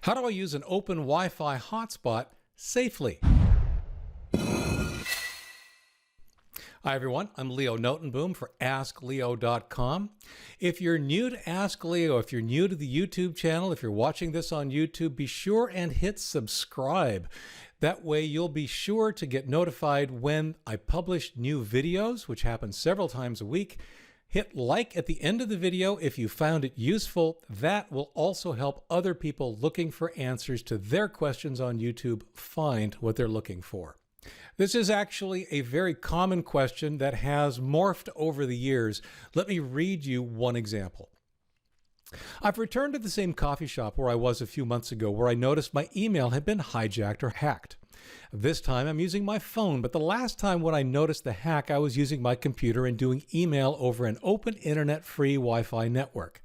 How do I use an open Wi-Fi hotspot safely? Hi everyone, I'm Leo Notenboom for AskLeo.com. If you're new to Ask Leo, if you're new to the YouTube channel, if you're watching this on YouTube, be sure and hit subscribe. That way you'll be sure to get notified when I publish new videos, which happen several times a week. Hit like at the end of the video if you found it useful. That will also help other people looking for answers to their questions on YouTube find what they're looking for. This is actually a very common question that has morphed over the years. Let me read you one example. I've returned to the same coffee shop where I was a few months ago, where I noticed my email had been hijacked or hacked. This time I'm using my phone, but the last time when I noticed the hack, I was using my computer and doing email over an open internet-free Wi-Fi network.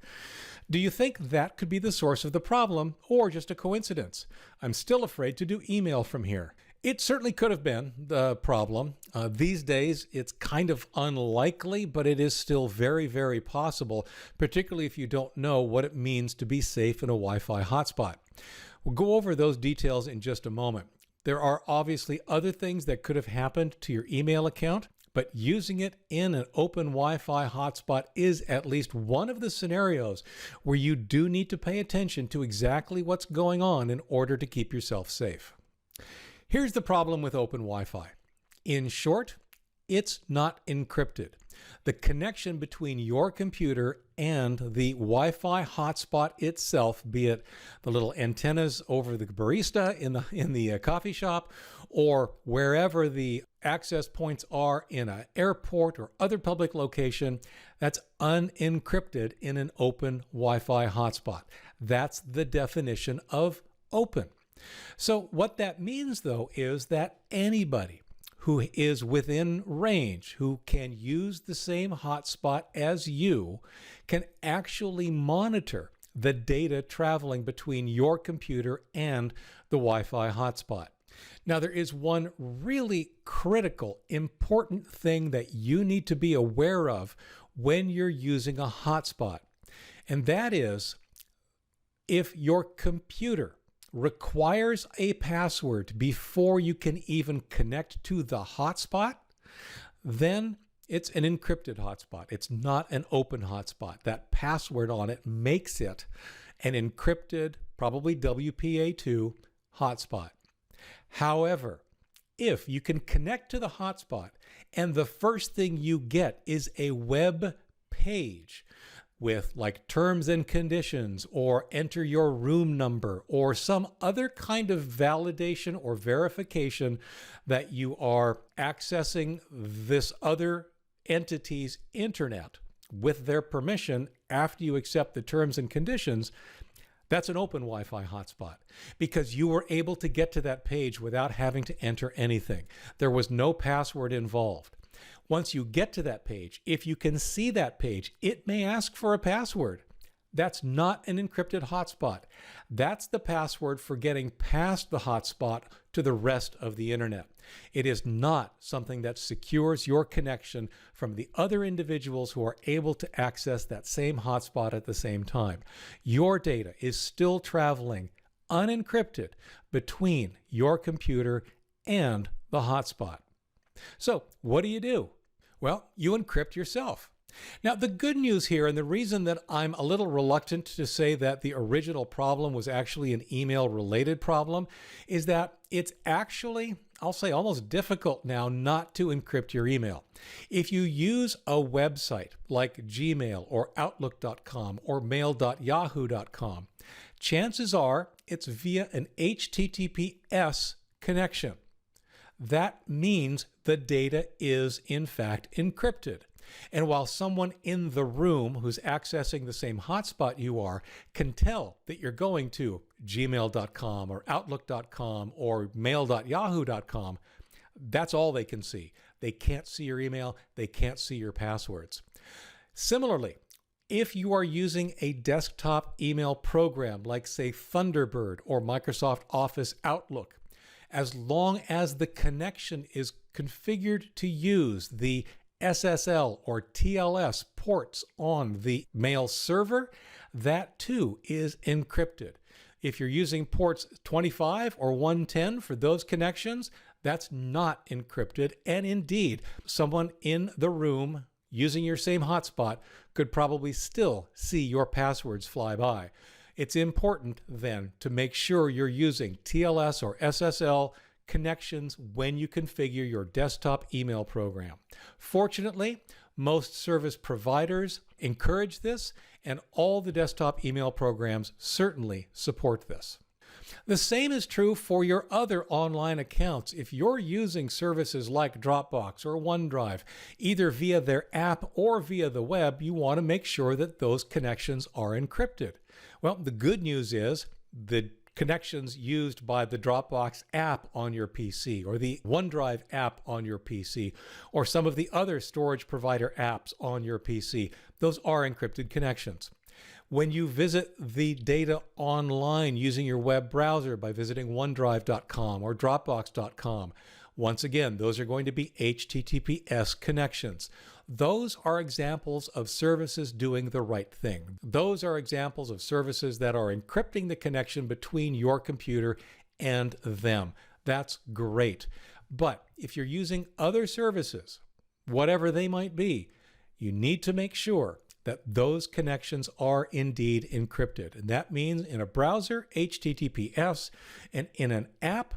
Do you think that could be the source of the problem, or just a coincidence? I'm still afraid to do email from here. It certainly could have been the problem. These days, it's kind of unlikely, but it is still very, very possible, particularly if you don't know what it means to be safe in a Wi-Fi hotspot. We'll go over those details in just a moment. There are obviously other things that could have happened to your email account, but using it in an open Wi-Fi hotspot is at least one of the scenarios where you do need to pay attention to exactly what's going on in order to keep yourself safe. Here's the problem with open Wi-Fi. In short, it's not encrypted. The connection between your computer and the Wi-Fi hotspot itself, be it the little antennas over the barista in the coffee shop, or wherever the access points are in an airport or other public location, that's unencrypted in an open Wi-Fi hotspot. That's the definition of open. So what that means, though, is that anybody who is within range, who can use the same hotspot as you, can actually monitor the data traveling between your computer and the Wi-Fi hotspot. Now, there is one really critical, important thing that you need to be aware of when you're using a hotspot, and that is if your computer requires a password before you can even connect to the hotspot, then it's an encrypted hotspot. It's not an open hotspot. That password on it makes it an encrypted, probably WPA2 hotspot. However, if you can connect to the hotspot and the first thing you get is a web page with like terms and conditions, or enter your room number, or some other kind of validation or verification that you are accessing this other entity's internet with their permission after you accept the terms and conditions, that's an open Wi-Fi hotspot, because you were able to get to that page without having to enter anything. There was no password involved. Once you get to that page, if you can see that page, it may ask for a password. That's not an encrypted hotspot. That's the password for getting past the hotspot to the rest of the internet. It is not something that secures your connection from the other individuals who are able to access that same hotspot at the same time. Your data is still traveling unencrypted between your computer and the hotspot. So what do? Well, you encrypt yourself. Now, the good news here, and the reason that I'm a little reluctant to say that the original problem was actually an email-related problem, is that it's actually, I'll say, almost difficult now not to encrypt your email. If you use a website like Gmail or Outlook.com or mail.yahoo.com, chances are it's via an HTTPS connection. That means the data is in fact encrypted. And while someone in the room who's accessing the same hotspot you are can tell that you're going to gmail.com or outlook.com or mail.yahoo.com, that's all they can see. They can't see your email. They can't see your passwords. Similarly, if you are using a desktop email program like, say, Thunderbird or Microsoft Office Outlook, as long as the connection is configured to use the SSL or TLS ports on the mail server, that too is encrypted. If you're using ports 25 or 110 for those connections, that's not encrypted. And indeed, someone in the room using your same hotspot could probably still see your passwords fly by. It's important then to make sure you're using TLS or SSL connections when you configure your desktop email program. Fortunately, most service providers encourage this, and all the desktop email programs certainly support this. The same is true for your other online accounts. If you're using services like Dropbox or OneDrive, either via their app or via the web, you want to make sure that those connections are encrypted. Well, the good news is the connections used by the Dropbox app on your PC or the OneDrive app on your PC or some of the other storage provider apps on your PC, those are encrypted connections. When you visit the data online using your web browser by visiting OneDrive.com or Dropbox.com, once again, those are going to be HTTPS connections. Those are examples of services doing the right thing. Those are examples of services that are encrypting the connection between your computer and them. That's great. But if you're using other services, whatever they might be, you need to make sure that those connections are indeed encrypted. And that means in a browser, HTTPS, and in an app,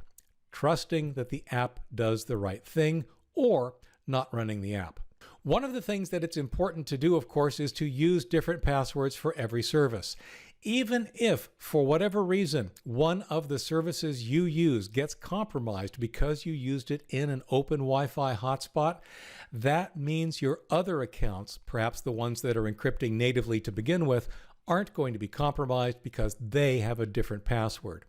trusting that the app does the right thing or not running the app. One of the things that it's important to do, of course, is to use different passwords for every service. Even if, for whatever reason, one of the services you use gets compromised because you used it in an open Wi-Fi hotspot, that means your other accounts, perhaps the ones that are encrypting natively to begin with, aren't going to be compromised because they have a different password.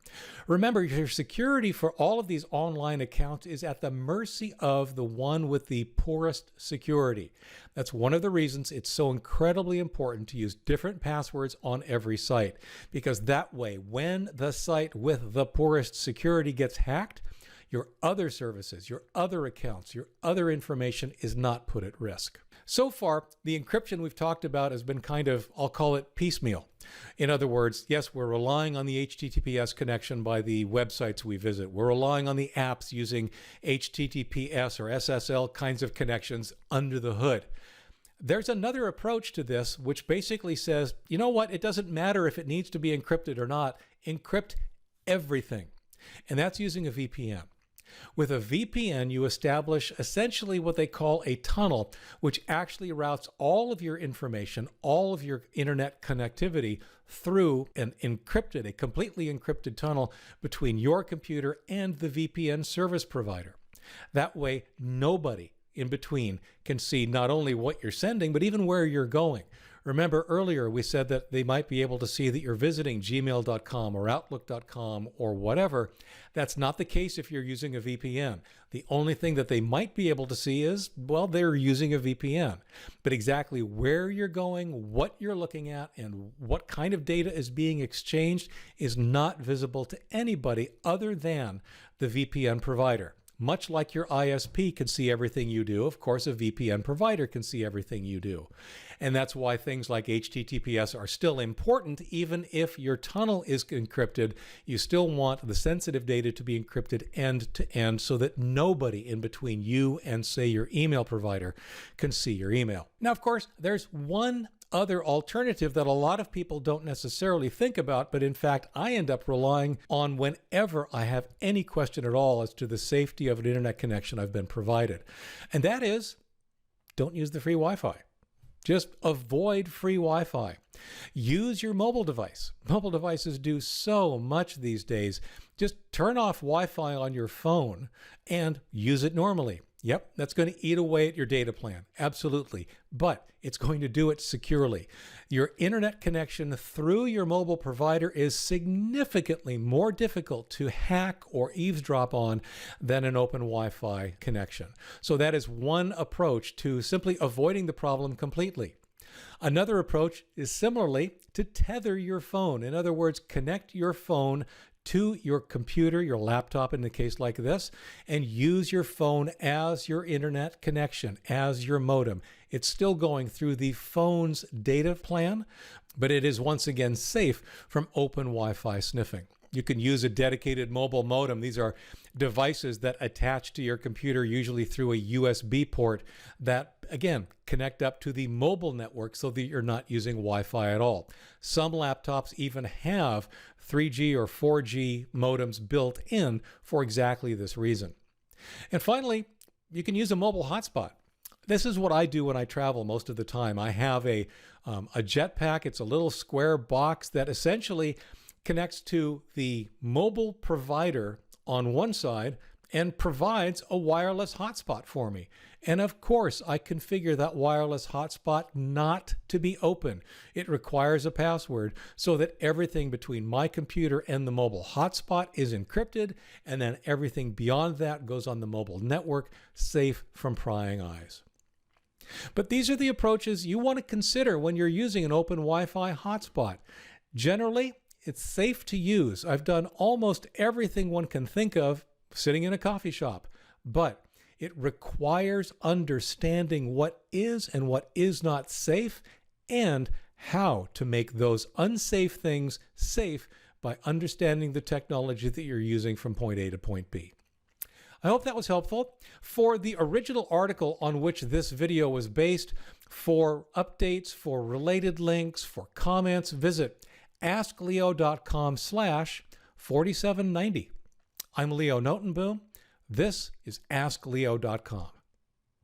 Remember, your security for all of these online accounts is at the mercy of the one with the poorest security. That's one of the reasons it's so incredibly important to use different passwords on every site, because that way, when the site with the poorest security gets hacked, your other services, your other accounts, your other information is not put at risk. So far, the encryption we've talked about has been kind of, I'll call it piecemeal. In other words, yes, we're relying on the HTTPS connection by the websites we visit. We're relying on the apps using HTTPS or SSL kinds of connections under the hood. There's another approach to this, which basically says, you know what, it doesn't matter if it needs to be encrypted or not, encrypt everything. And that's using a VPN. With a VPN, you establish essentially what they call a tunnel, which actually routes all of your information, all of your internet connectivity through a completely encrypted tunnel between your computer and the VPN service provider. That way, nobody in between can see not only what you're sending, but even where you're going. Remember earlier we said that they might be able to see that you're visiting gmail.com or outlook.com or whatever. That's not the case if you're using a VPN. The only thing that they might be able to see is, well, they're using a VPN. But exactly where you're going, what you're looking at, and what kind of data is being exchanged is not visible to anybody other than the VPN provider. Much like your ISP can see everything you do, of course, a VPN provider can see everything you do. And that's why things like HTTPS are still important. Even if your tunnel is encrypted, you still want the sensitive data to be encrypted end to end so that nobody in between you and, say, your email provider can see your email. Now, of course, there's one other alternative that a lot of people don't necessarily think about, but in fact, I end up relying on whenever I have any question at all as to the safety of an internet connection I've been provided. And that is, don't use the free Wi-Fi. Just avoid free Wi-Fi. Use your mobile device. Mobile devices do so much these days. Just turn off Wi-Fi on your phone and use it normally. Yep, that's going to eat away at your data plan. Absolutely. But it's going to do it securely. Your internet connection through your mobile provider is significantly more difficult to hack or eavesdrop on than an open Wi-Fi connection. So that is one approach to simply avoiding the problem completely. Another approach is similarly to tether your phone. In other words, connect your phone to your computer, your laptop in a case like this, and use your phone as your internet connection, as your modem. It's still going through the phone's data plan, but it is once again safe from open Wi-Fi sniffing. You can use a dedicated mobile modem. These are devices that attach to your computer, usually through a USB port that, again, connect up to the mobile network so that you're not using Wi-Fi at all. Some laptops even have 3G or 4G modems built in for exactly this reason. And finally, you can use a mobile hotspot. This is what I do when I travel most of the time. I have a jetpack. It's a little square box that essentially connects to the mobile provider on one side and provides a wireless hotspot for me. And of course, I configure that wireless hotspot not to be open. It requires a password so that everything between my computer and the mobile hotspot is encrypted, and then everything beyond that goes on the mobile network, safe from prying eyes. But these are the approaches you want to consider when you're using an open Wi-Fi hotspot. Generally, it's safe to use. I've done almost everything one can think of sitting in a coffee shop, but it requires understanding what is and what is not safe and how to make those unsafe things safe by understanding the technology that you're using from point A to point B. I hope that was helpful. For the original article on which this video was based, for updates, for related links, for comments, visit askleo.com/4790. I'm Leo Notenboom. This is AskLeo.com.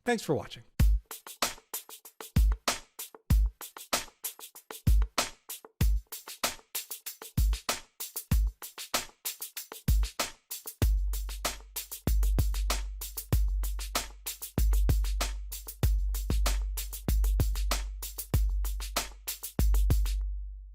Thanks for watching.